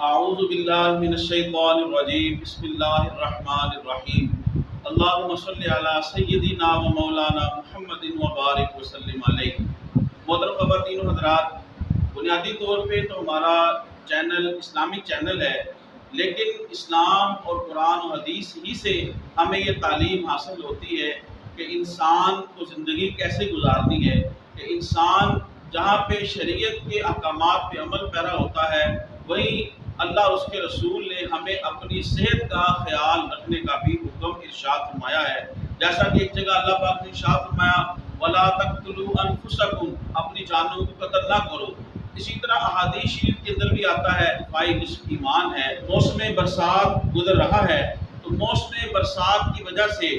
اعوذ باللہ من الشیطان الرجیم بسم اللہ الرحمن الرحیم اللہم صلی علی سیدنا و مولانا محمد و بارک وسلم علیہ۔ محترم خواتین و حضرات، بنیادی طور پہ تو ہمارا چینل اسلامی چینل ہے، لیکن اسلام اور قرآن و حدیث ہی سے ہمیں یہ تعلیم حاصل ہوتی ہے کہ انسان کو زندگی کیسے گزارنی ہے، کہ انسان جہاں پہ شریعت کے احکامات پہ عمل پیرا ہوتا ہے، وہیں اللہ اس کے رسول نے ہمیں اپنی صحت کا خیال رکھنے کا بھی حکم ارشاد فرمایا ہے۔ جیسا کہ ایک جگہ اللہ پاک نے ارشاد فرمایا وَلَا تَقْتُلُوا أَنفُسَكُمْ، اپنی جانوں کو قتل نہ کرو۔ اسی طرح احادیث شریف کے اندر بھی آتا ہے بھائی نصف ایمان ہے۔ موسم برسات گزر رہا ہے، تو موسم برسات کی وجہ سے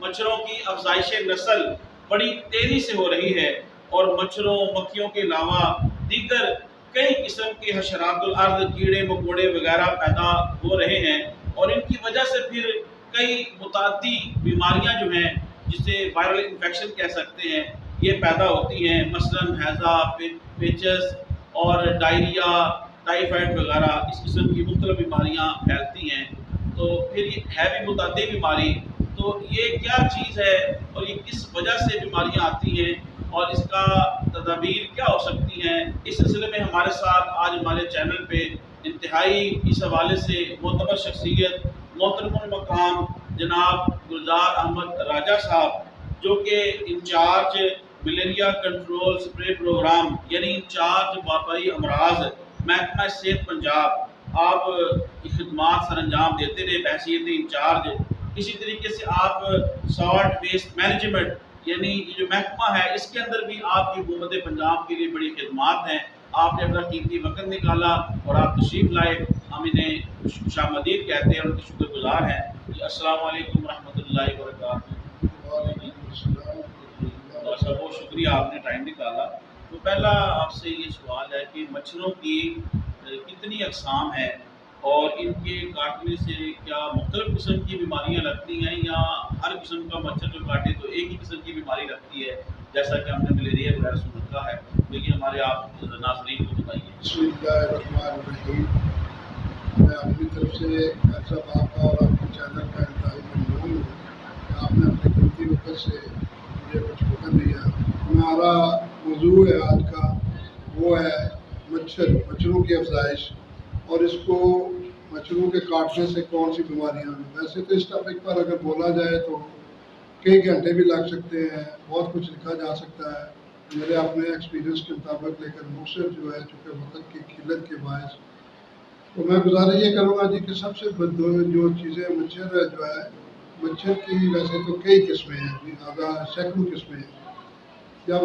مچھروں کی افزائش نسل بڑی تیزی سے ہو رہی ہے، اور مچھروں مکھیوں کے علاوہ دیگر کئی قسم کے حشرات الارض، کیڑے مکوڑے وغیرہ پیدا ہو رہے ہیں، اور ان کی وجہ سے پھر کئی متعدی بیماریاں جو ہیں، جسے وائرل انفیکشن کہہ سکتے ہیں، یہ پیدا ہوتی ہیں، مثلاً ہیضہ، پیچس اور ڈائریا، ٹائیفائڈ وغیرہ اس قسم کی مختلف بیماریاں پھیلتی ہیں۔ تو پھر یہ ہے بھی متعدی بیماری، تو یہ کیا چیز ہے اور یہ کس وجہ سے بیماریاں آتی ہیں اور اس کا تدابیر کیا ہو سکتی ہیں، اس سلسلے میں ہمارے ساتھ آج ہمارے چینل پہ انتہائی اس حوالے سے معتبر شخصیت محترم المقام جناب گلزار احمد راجہ صاحب، جو کہ in-charge malaria control spray program یعنی انچارج وبائی امراض محکمہ صحت پنجاب، آپ کی خدمات سر انجام دیتے رہے بحیثیت انچارج۔ اسی طریقے سے آپ سالٹ ویسٹ مینجمنٹ یعنی یہ جو محکمہ ہے، اس کے اندر بھی آپ کی حکومت پنجاب کے لیے بڑی خدمات ہیں۔ آپ نے اپنا قیمتی وقت نکالا اور آپ تشریف لائے، ہم انہیں خوش آمدید کہتے ہیں اور ان کے شکر گزار ہیں۔ السلام علیکم ورحمۃ اللہ وبرکاتہ۔ بہت شکریہ، آپ نے ٹائم نکالا۔ تو پہلا آپ سے یہ سوال ہے کہ مچھروں کی کتنی اقسام ہیں، اور ان کے کاٹنے سے کیا مختلف قسم کی بیماریاں لگتی ہیں، یا ہر قسم کا مچھر جو کاٹے تو ایک ہی قسم کی بیماری لگتی ہے، جیسا کہ ہم نے ملیریا وغیرہ سن رکھا ہے؟ لیکن ہمارے آپ ناظرین کو بتائیے۔ بسم اللہ الرحمن الرحیم۔ میں اپنی طرف سے ایسا آپ کا اور آپ کے چینل کا انتہائی ممنون ہوں کہ آپ نے اپنے قیمتی وقت سے مجھے کچھ وقت دیا۔ ہمارا موضوع ہے آج کا، وہ ہے مچھروں کی افزائش، اور اس کو مچھروں کے کاٹنے سے کون سی بیماریاں ہیں۔ ویسے تو اس ٹاپک پر اگر بولا جائے تو کئی گھنٹے بھی لگ سکتے ہیں، بہت کچھ لکھا جا سکتا ہے۔ میرے اپنے ایکسپیرینس کے مطابق، لیکن مقصد جو ہے چونکہ وقت کی قلت کے باعث، تو میں گزارش یہ کروں گا جی کہ سب سے جو چیزیں مچھر جو ہے، مچھر کی ویسے تو کئی قسمیں ہیں، سینکڑوں قسمیں ہیں۔ جب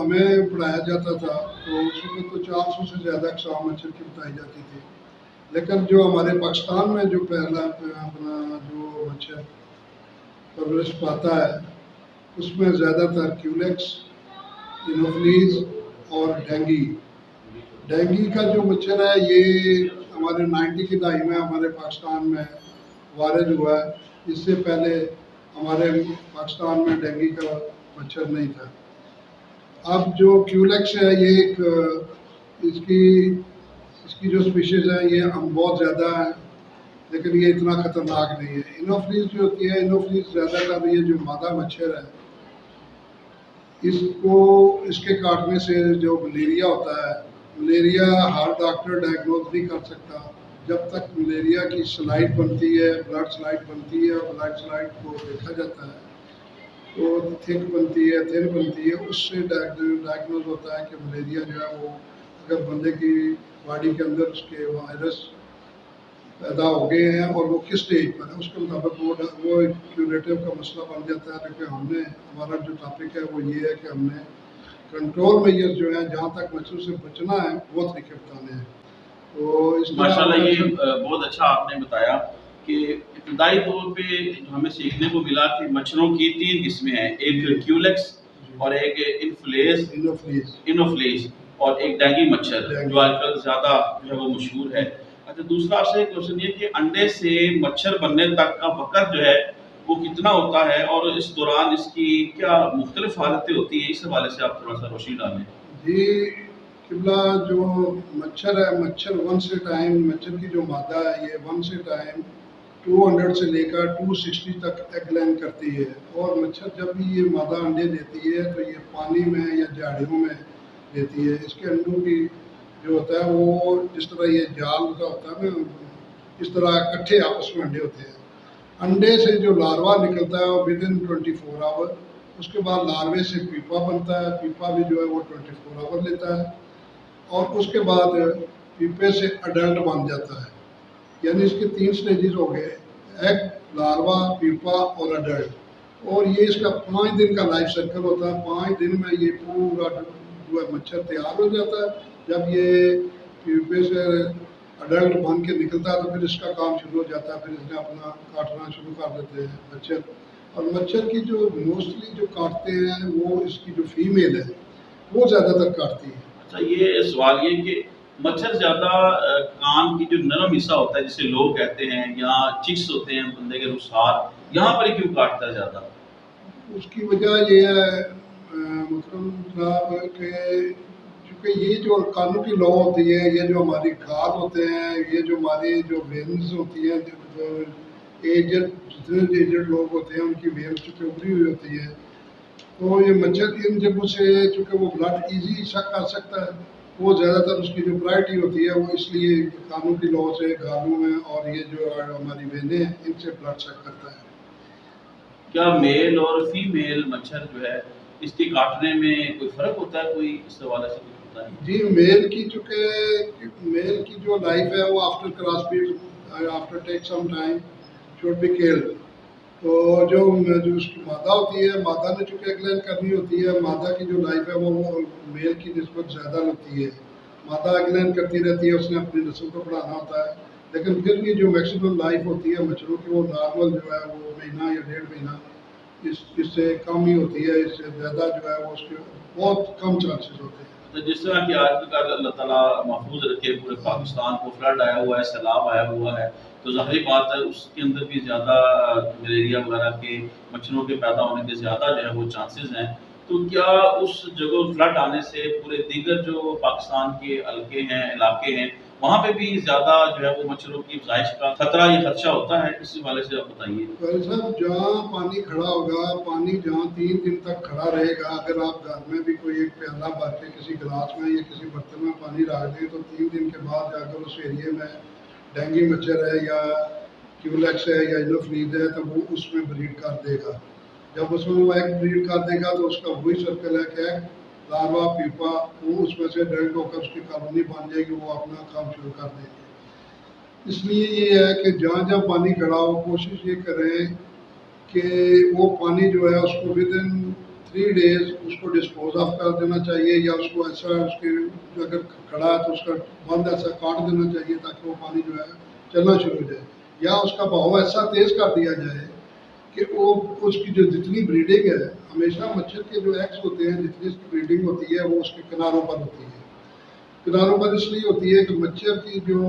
ہمیں پڑھایا جاتا تھا تو اس وقت تو 400 سے زیادہ اقسام مچھر کی بتائی جاتی تھی، لیکن جو ہمارے پاکستان میں جو پہلا اپنا جو مچھر پرورش پاتا ہے، اس میں زیادہ تر کیولیکس، انوفلیز اور ڈینگی کا جو مچھر ہے، یہ ہمارے 90 کی دہائی میں ہمارے پاکستان میں وارد ہوا ہے۔ اس سے پہلے ہمارے پاکستان میں ڈینگی کا مچھر نہیں تھا۔ اب جو کیولیکس ہے، یہ ایک اس کی جو اسپیشیز ہیں یہ بہت زیادہ ہیں، لیکن یہ اتنا خطرناک نہیں ہے۔ انوفلیز جو ہوتی ہے، انوفلیز زیادہ تر یہ جو مادہ مچھر ہے، اس کے کاٹنے سے جو ملیریا ہوتا ہے، ملیریا ہر ڈاکٹر ڈائگنوز نہیں کر سکتا جب تک ملیریا کی سلائڈ بنتی ہے، بلڈ سلائڈ بنتی ہے، اور بلڈ سلائڈ کو دیکھا جاتا ہے تو تھک بنتی ہے، تھن بنتی ہے، اس سے ڈائگنوز ہوتا ہے کہ ملیریا جو ہے وہ اگر بندے کی باڈی کے اندر اس کے وائرس پیدا ہو گئے ہیں اور وہ کس اسٹیج پر ہے، اس کے مطابق وہ ایک کیوریٹو کا مسئلہ بن جاتا ہے۔ لیکن ہمارا جو ٹاپک ہے وہ یہ ہے کہ ہم نے کنٹرول میئر جو ہیں، جہاں تک مچھروں سے بچنا ہے، وہ طریقے بتانے ہیں۔ تو اس ماشاءاللہ یہ بہت اچھا آپ نے بتایا کہ ابتدائی طور پہ ہمیں سیکھنے کو ملا کہ مچھروں کی 3 قسمیں ہیں، ایک کیولیکس اور ایک انوفلیز اور ایک ڈینگی مچھر جو آج کل زیادہ جو ہے وہ مشہور ہے۔ اچھا، دوسرا آپ سے کوشچن یہ کہ انڈے سے مچھر بننے تک کا وقت جو ہے وہ کتنا ہوتا ہے، اور اس دوران اس کی کیا مختلف حالتیں ہوتی ہیں، اس حوالے سے آپ تھوڑا سا روشنی ڈالیں۔ جی، قبلہ جو مچھر ہے، مچھر ون سے ٹائم، مچھر کی جو مادہ ہے یہ ون سے ٹائم 200 سے لے کر 260 تک ایگ لین کرتی ہے، اور مچھر جب بھی یہ مادہ انڈے دیتی ہے تو یہ پانی میں یا جھاڑیوں میں دیتی ہے۔ اس کے انڈوں کی جو ہوتا ہے وہ جس طرح یہ جال کا ہوتا ہے نا، اس طرح اکٹھے آپس میں انڈے ہوتے ہیں۔ انڈے سے جو لاروا نکلتا ہے وہ ود ان 24 آور، اس کے بعد لاروے سے پیپا بنتا ہے، پیپا بھی جو ہے وہ 24 آور لیتا ہے، اور اس کے بعد پیپے سے اڈلٹ بن جاتا ہے۔ یعنی اس کے 3 سٹیجز ہو گئے: ایگ، لاروا، پیپا اور اڈلٹ، اور یہ اس کا 5 دن کا لائف سائیکل ہوتا ہے۔ 5 دن میں یہ پورا جو ہے مچھر تیار ہو جاتا ہے۔ جب یہ پیپے سے اڈلٹ بن کے نکلتا ہے تو پھر اس کا کام شروع ہو جاتا ہے، پھر اس نے اپنا کاٹنا شروع کر دیتے ہیں مچھر۔ اور مچھر کی جو موسٹلی جو کاٹتے ہیں وہ اس کی جو فیمیل ہے وہ زیادہ تر کاٹتی ہے۔ اچھا، یہ سوال یہ کہ مچھر زیادہ کان کی جو نرم حصہ ہوتا ہے جسے لوگ کہتے ہیں، یا چکس ہوتے ہیں بندے کے رخسار، یہاں پر ہی کیوں کاٹتا ہے زیادہ؟ اس کی وجہ یہ ہے محترم صاحب کہ چونکہ یہ جو کانوں کی لو ہوتی ہے، یہ جو ہماری کھال ہوتے ہیں، یہ جو ہماری جو وینز ہوتی ہیں، جو ایجڈ جتنے ایجڈ لوگ ہوتے ہیں ان کی وینز چونکہ ابری ہوئی ہوتی ہے، تو یہ مچھر ان جگہوں سے چونکہ وہ بلڈ ایزی شک کر سکتا ہے، وہ زیادہ تر اس کی جو پرائرٹی ہوتی ہے وہ اس لیے کانوں کی لو سے، گالوں میں، اور یہ جو ہماری وینیں ہیں ان سے بلڈ شک کرتا ہے۔ کیا میل اور فیمیل مچھر جو ہے اس کے کاٹنے میں کوئی فرق ہوتا ہے؟ کوئی اس حوالے سے کچھ ہوتا ہے؟ جی، میل کی جو لائف ہے وہ after cross bet, after take some time should be cared. تو جو اس کی مادہ ہوتی ہے، مادہ نے چونکہ ایگ لین کرنی ہوتی ہے، مادہ کی جو لائف ہے وہ میل کی نسبت زیادہ ہوتی ہے۔ مادہ ایگ لین کرتی رہتی ہے، اس نے اپنی نسل کو بڑھانا ہوتا ہے، لیکن پھر بھی جو میکسیمم لائف ہوتی ہے مچھروں کی وہ نارمل جو ہے وہ مہینہ یا 1.5 مہینہ، اس سے کم ہی ہوتی ہے، اس سے زیادہ جو ہے وہ اس کے بہت کم چانسز ہوتے ہیں۔ تو جس طرح کہ آج کل اللہ تعالیٰ محفوظ رکھے پورے پاکستان کو، فلڈ آیا ہوا ہے، سیلاب آیا ہوا ہے، تو ظاہری بات ہے اس کے اندر بھی زیادہ ملیریا وغیرہ کے مچھروں کے پیدا ہونے کے زیادہ جو ہے وہ چانسز ہیں۔ تو کیا اس جگہ فلڈ آنے سے پورے دیگر جو پاکستان کے حلقے ہیں، علاقے ہیں، وہاں پہ بھی زیادہ جو ہے وہ مچھروں کی افزائش کا خطرہ یا خدشہ ہوتا ہے؟ اس حوالے سے آپ بتائیے۔ قاری صاحب، جہاں پانی کھڑا ہوگا، پانی جہاں 3 دن تک کھڑا رہے گا، اگر آپ گھر میں بھی کوئی ایک پیالہ بھر کے کسی گلاس میں یا کسی برتن میں پانی رکھ دیں تو 3 دن کے بعد جا کر اس ایریے میں ڈینگی مچھر ہے یا کیولیکس ہے یا انوفلیز ہے تو وہ اس میں بریڈ کر دے گا۔ جب اس میں وہ ایگ بریڈ کر دے گا تو اس کا وہی سرکل ہے کہ ایگ، لاروا، پیپا، وہ اس میں سے ڈیلٹ ہو کر اس کی کالونی بن جائے گی، وہ اپنا کام شروع کر دے گی۔ اس لیے یہ ہے کہ جہاں جہاں پانی کھڑا ہو کوشش یہ کریں کہ وہ پانی جو ہے اس کو ود ان 3 days اس کو ڈسپوز آف کر دینا چاہیے، یا اس کو ایسا اس کے اگر کھڑا ہے تو اس کا بند ایسا کاٹ دینا چاہیے تاکہ وہ پانی جو ہے چلنا شروع ہو جائے، یا اس کا بہاؤ ایسا تیز کر دیا جائے کہ وہ اس کی جو جتنی بریڈنگ ہے، ہمیشہ مچھر کے جو ایگز ہوتے ہیں جتنی اس کی بریڈنگ ہوتی ہے وہ اس کے کناروں پر ہوتی ہے۔ کناروں پر اس لیے ہوتی ہے کہ مچھر کی جو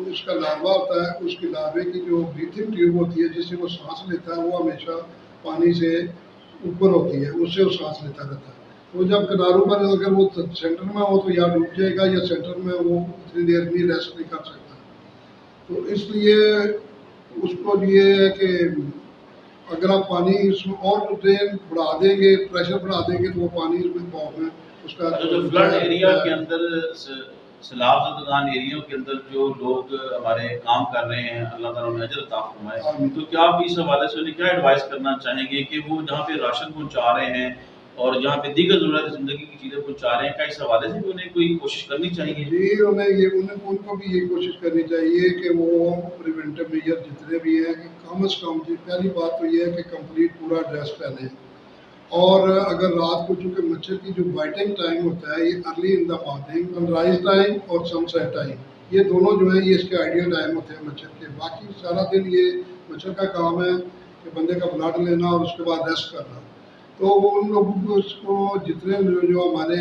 اس کا لاروا ہوتا ہے، اس کی لاروے کی جو بریتھنگ ٹیوب ہوتی ہے جس سے وہ سانس لیتا ہے، وہ ہمیشہ پانی سے اوپر ہوتی ہے، اس سے وہ سانس لیتا رہتا ہے۔ تو جب کناروں پر اگر وہ سینٹر میں ہو تو یا ڈوب جائے گا، یا سینٹر میں وہ اتنی دیر بھی ریسٹ نہیں کر سکتا۔ تو اس لیے اس کو یہ ہے کہ اگر آپ پانی اس میں اور ڈرین بڑھا دیں گے، پریشر بڑھا دیں گے تو وہ پانی اس میں بہاؤ میں اس کا جو فلڈ ایریا کے اندر، سیلاب زدگان ایریوں کے اندر جو لوگ ہمارے کام کر رہے ہیں، اللہ تعالیٰ انہیں اجر عطا فرمائے، تو کیا آپ اس حوالے سے انہیں کیا ایڈوائز کرنا چاہیں گے کہ وہ جہاں پہ راشن پہنچا رہے ہیں اور جہاں پہ دیگر ضرورت زندگی کی چیزیں پہنچا رہے ہیں، کیا اس حوالے سے بھی انہیں کوئی کوشش کرنی چاہیے؟ جی، ان کو بھی یہ کوشش کرنی چاہیے کہ وہ پریونٹیو میجر جتنے بھی ہیں کہ کم از کم، جی پہلی بات تو یہ ہے کہ کمپلیٹ پورا ڈریس پہنیں، اور اگر رات کو چونکہ مچھر کی جو بائٹنگ ٹائم ہوتا ہے یہ early in the morning, sunrise time اور سن سیٹ ٹائم، یہ دونوں جو ہیں یہ اس کے آئیڈیل ٹائم ہوتے ہیں مچھر کے۔ باقی سارا دن یہ مچھر کا کام ہے کہ بندے کا بلڈ لینا اور اس کے بعد ریسٹ کرنا۔ تو ان لوگوں کو اس کو جتنے جو ہمارے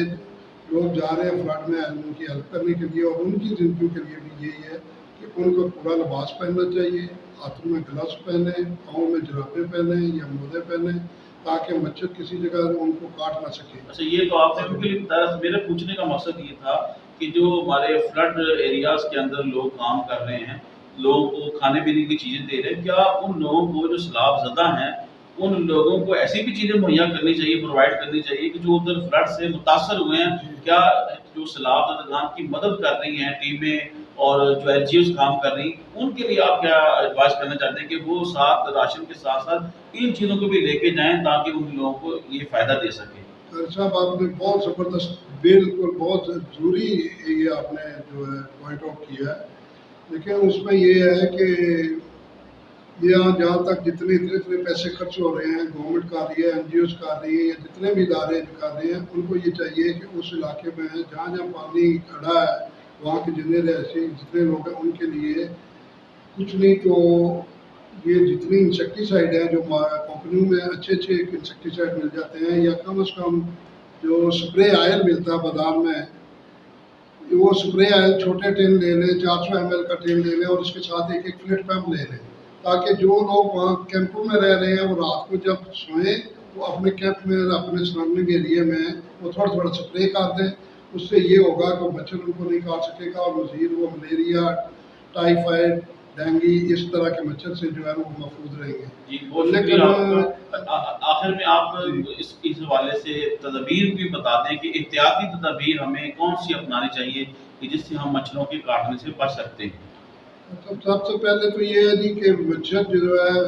لوگ جا رہے ہیں فلڈ میں ان کی ہیلپ کرنے کے لیے، اور ان کی زندگیوں کے لیے بھی یہی ہے کہ ان کو پورا لباس پہننا چاہیے، ہاتھوں میں گلوز پہنیں، پاؤں میں جرابیں پہنیں یا موزے پہنیں تاکہ مچھر کسی جگہ ان کو کاٹ نہ سکے۔ اچھا، یہ تو آپ نے بالکل بتایا۔ میرے پوچھنے کا مقصد یہ تھا کہ جو ہمارے فلڈ ایریاز کے اندر لوگ کام کر رہے ہیں، لوگوں کو کھانے پینے کی چیزیں دے رہے ہیں، کیا ان لوگوں کو جو سیلاب زدہ ہیں ان لوگوں کو ایسی بھی چیزیں مہیا کرنی چاہیے، پرووائڈ کرنی چاہیے کہ جو ادھر فلڈ سے متاثر ہوئے ہیں، کیا جو سیلاب زدگان کی مدد کر رہی ہیں ٹیمیں اور جو این جی اوز کام کر رہی ہیں، ان کے لیے آپ کیا ایڈوائز کرنا چاہتے ہیں کہ وہ ساتھ راشن کے ساتھ ساتھ ان چیزوں کو بھی لے کے جائیں تاکہ ان لوگوں کو یہ فائدہ دے سکیں؟ صاحب آپ نے بہت زبردست، بالکل بہت ضروری یہ آپ نے جو ہے پوائنٹ آؤٹ کیا ہے، لیکن اس میں یہ ہے کہ یہاں جہاں تک اتنے پیسے خرچ ہو رہے ہیں، گورنمنٹ کر رہی ہے، این جی اوز کر رہی ہیں، یا جتنے بھی ادارے کر رہے ہیں، ان کو یہ چاہیے کہ اس علاقے میں جہاں جہاں پانی کھڑا ہے وہاں کے جتنے لوگ ہیں ان کے لیے کچھ نہیں تو یہ جتنی انسیکٹیسائڈ ہیں جو کمپنیوں میں اچھے انسیکٹیسائڈ مل جاتے ہیں، یا کم از کم جو سپرے آئل ملتا ہے بازار میں، وہ سپرے آئل چھوٹے ٹین لے لیں، 400 ml کا ٹین لے لیں، اور اس کے ساتھ ایک فلٹ پمپ لے لیں، تاکہ جو لوگ وہاں کیمپوں میں رہ رہے ہیں وہ رات کو جب سوئیں تو اپنے کیمپ میں اپنے سراؤنڈنگ ایریے میں وہ تھوڑا سپرے کر دیں. اس سے یہ ہوگا کہ مچھر ان کو نہیں کاٹ سکے گا، اور مزید وہ ملیریا، ٹائیفائڈ، ڈینگی اس طرح کے مچھر سے جو ہے وہ محفوظ رہیں گے. جی بہت شکریہ آپ کا. آخر میں آپ اس حوالے سے تدابیر بھی بتا دیں کہ احتیاطی تدابیر ہمیں کون سی اپنانی چاہیے کہ جس سے ہم مچھروں کے کاٹنے سے بچ سکتے ہیں؟ سب سے پہلے تو یہ ہے جی کہ مچھر جو ہے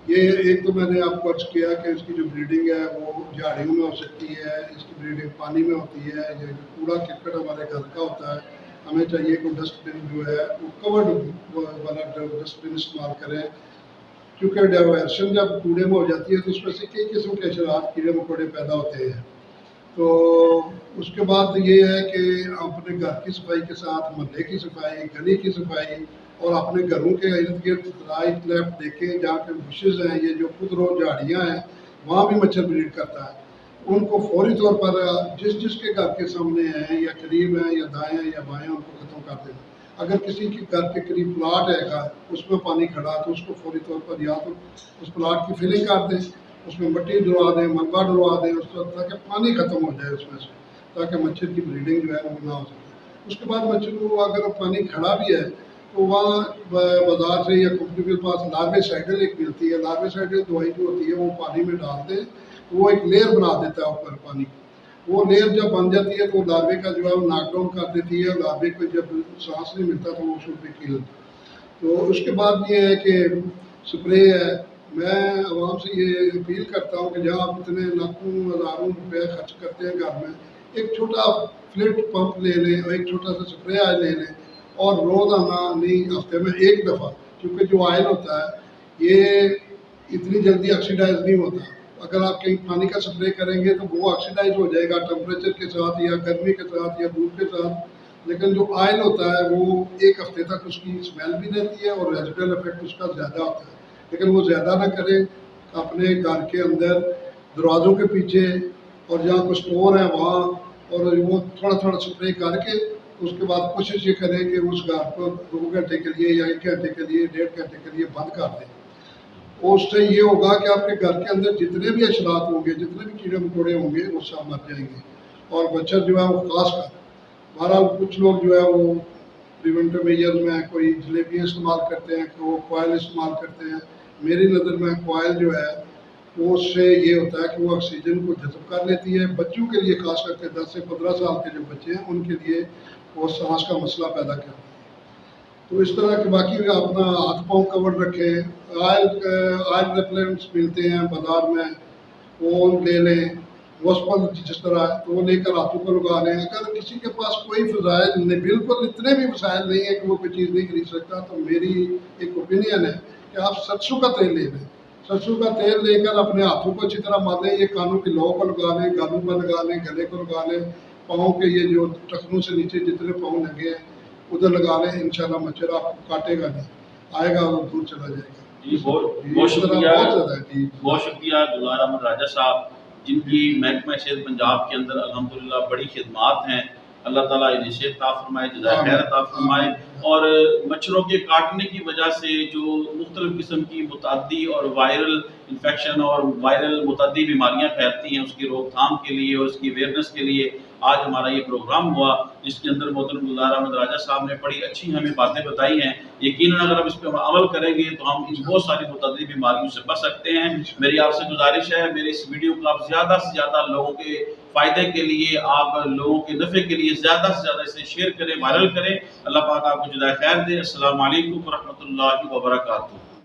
یہ ایک تو میں نے آپ کو عرض کیا کہ اس کی جو بریڈنگ ہے وہ جھاڑیوں میں ہو سکتی ہے، اس کی بریڈنگ پانی میں ہوتی ہے، یہ کوڑا کرکٹ ہمارے گھر کا ہوتا ہے، ہمیں چاہیے کہ ڈسٹ بن جو ہے وہ کورڈ والا ڈسٹ بن استعمال کریں، کیونکہ ڈائیورشن جب کوڑے میں ہو جاتی ہے تو اس میں سے کئی قسم کے حشرات کیڑے مکوڑے پیدا ہوتے ہیں. تو اس کے بعد یہ ہے کہ اپنے گھر کی صفائی کے ساتھ محلے کی صفائی، گلی کی صفائی، اور اپنے گھروں کے ارد گرد رائٹ لیفٹ دیکھیں جہاں پہ بشز ہیں، یہ جو خود رو جھاڑیاں ہیں وہاں بھی مچھر بریڈ کرتا ہے، ان کو فوری طور پر جس کے گھر کے سامنے ہیں یا قریب ہیں یا دائیں ہیں یا بائیں ان کو ختم کر دیں. اگر کسی کے گھر کے قریب پلاٹ ہے گا اس میں پانی کھڑا تو اس کو فوری طور پر یا تو اس پلاٹ کی فلنگ کر دیں، اس میں مٹی ڈلوا دیں، ملبہ ڈلوا دیں، اس طرح تاکہ پانی ختم ہو جائے اس میں سے، تاکہ مچھر کی بریڈنگ جو ہے وہ نہ ہو سکے. اس کے بعد مچھر کو اگر پانی کھڑا بھی ہے تو وہاں بازار سے یا کمپنی کے پاس لارویسائڈل ایک ملتی ہے، لارویسائڈل دوائی جو ہوتی ہے وہ پانی میں ڈال دیں تو وہ ایک لیئر بنا دیتا ہے اوپر پانی کی. وہ لیئر جب بن جاتی ہے تو لاروے کا جو ہے وہ ناک ڈاؤن کر دیتی ہے، لاروے کو جب سانس نہیں ملتا تو وہ شوٹ بھی کل. تو اس کے بعد یہ ہے کہ سپرے ہے. میں عوام سے یہ اپیل کرتا ہوں کہ جہاں آپ اتنے لاکھوں ہزاروں روپے خرچ کرتے ہیں گھر میں، ایک چھوٹا فلٹ پمپ لے لیں اور ایک چھوٹا سا سپرے آئل لے لیں، اور روزانہ نہیں ہفتے میں ایک دفعہ، کیونکہ جو آئل ہوتا ہے یہ اتنی جلدی آکسیڈائز نہیں ہوتا. اگر آپ کہیں پانی کا سپرے کریں گے تو وہ آکسیڈائز ہو جائے گا ٹمپریچر کے ساتھ یا گرمی کے ساتھ یا دھوپ کے ساتھ، لیکن جو آئل ہوتا ہے وہ ایک ہفتے تک اس کی اسمیل بھی دیتی ہے اور ریزیڈل افیکٹ اس کا زیادہ ہوتا ہے. لیکن وہ زیادہ نہ کریں، اپنے گھر کے اندر دروازوں کے پیچھے اور جہاں کوئی اسٹور ہے وہاں، اور وہ تھوڑا سپرے کر کے اس کے بعد کوشش یہ کریں کہ اس گھر کو 2 گھنٹے کے لیے یا 1 گھنٹے کے لیے 1.5 گھنٹے کے لیے بند کر دیں. اور اس سے یہ ہوگا کہ آپ کے گھر کے اندر جتنے بھی حشرات ہوں گے، جتنے بھی کیڑے مکوڑے ہوں گے وہ سب مر جائیں گے. اور مچھر جو ہے وہ خاص کر بہرحال کچھ لوگ جو ہے وہ پریونٹیو میجرز میں کوئی جلیبیاں استعمال کرتے ہیں، وہ کوائل استعمال کرتے ہیں. میری نظر میں کوائل جو ہے وہ اس سے یہ ہوتا ہے کہ وہ آکسیجن کو جذب کر لیتی ہے. بچوں کے لیے خاص کر کے 10 سے 15 سال کے جو بچے ہیں ان کے لیے وہ سانس کا مسئلہ پیدا کرتی ہے. تو اس طرح کے باقی اپنا ہاتھ پاؤں کور رکھیں. آئل ریپلنٹس ملتے ہیں بازار میں، وہ لے لیں. واسپل جس طرح ہے تو وہ لے کر ہاتھوں کو لگا لیں. اگر کسی کے پاس کوئی فضائل نہیں، بالکل اتنے بھی وسائل نہیں ہے کہ وہ کوئی چیز نہیں خرید سکتا، تو میری ایک اوپینین ہے کہ آپ سرسوں کا تیل لے لیں. سرسوں کا تیل لے کر اپنے ہاتھوں کو اچھی طرح مال لیں. یہ کانوں کی لو کو لگا لیں، گالوں پر لگا لیں، گلے کو لگا لیں، پاؤں کے یہ جو ٹخنوں سے نیچے جتنے پاؤں لگے ہیں ادھر لگا لیں. انشاءاللہ مچھر آپ کو کاٹے گا نہیں، آئے گا اور دور چلا جائے گا. جی بہت شکریہ، بہت شکریہ گلزار احمد راجہ صاحب، جن کی محکمہ صحت پنجاب کے اندر الحمدللہ بڑی خدمات ہیں. اللہ تعالیٰ انہیں صحت عطا فرمائے، جزائے خیر عطا فرمائے. اور مچھروں کے کاٹنے کی وجہ سے جو مختلف قسم کی متعدی اور وائرل انفیکشن اور وائرل متعدی بیماریاں پھیلتی ہیں، اس کی روک تھام کے لیے اور اس کی اویئرنیس کے لیے آج ہمارا یہ پروگرام ہوا، جس کے اندر محترم گلزار احمد راجہ صاحب نے بڑی اچھی ہمیں باتیں بتائی ہیں۔ یقیناً اگر ہم اس پہ عمل کریں گے تو ہم ان بہت ساری متعدی بیماریوں سے بچ سکتے ہیں۔ میری آپ سے گزارش ہے، میرے اس ویڈیو کو آپ زیادہ سے زیادہ لوگوں کے فائدے کے لیے، آپ لوگوں کے نفع کے لیے زیادہ سے زیادہ اسے شیئر کریں، وائرل کریں۔ اللہ پاک آپ کو جزائے خیر دے۔ السلام علیکم ورحمۃ اللہ وبرکاتہ۔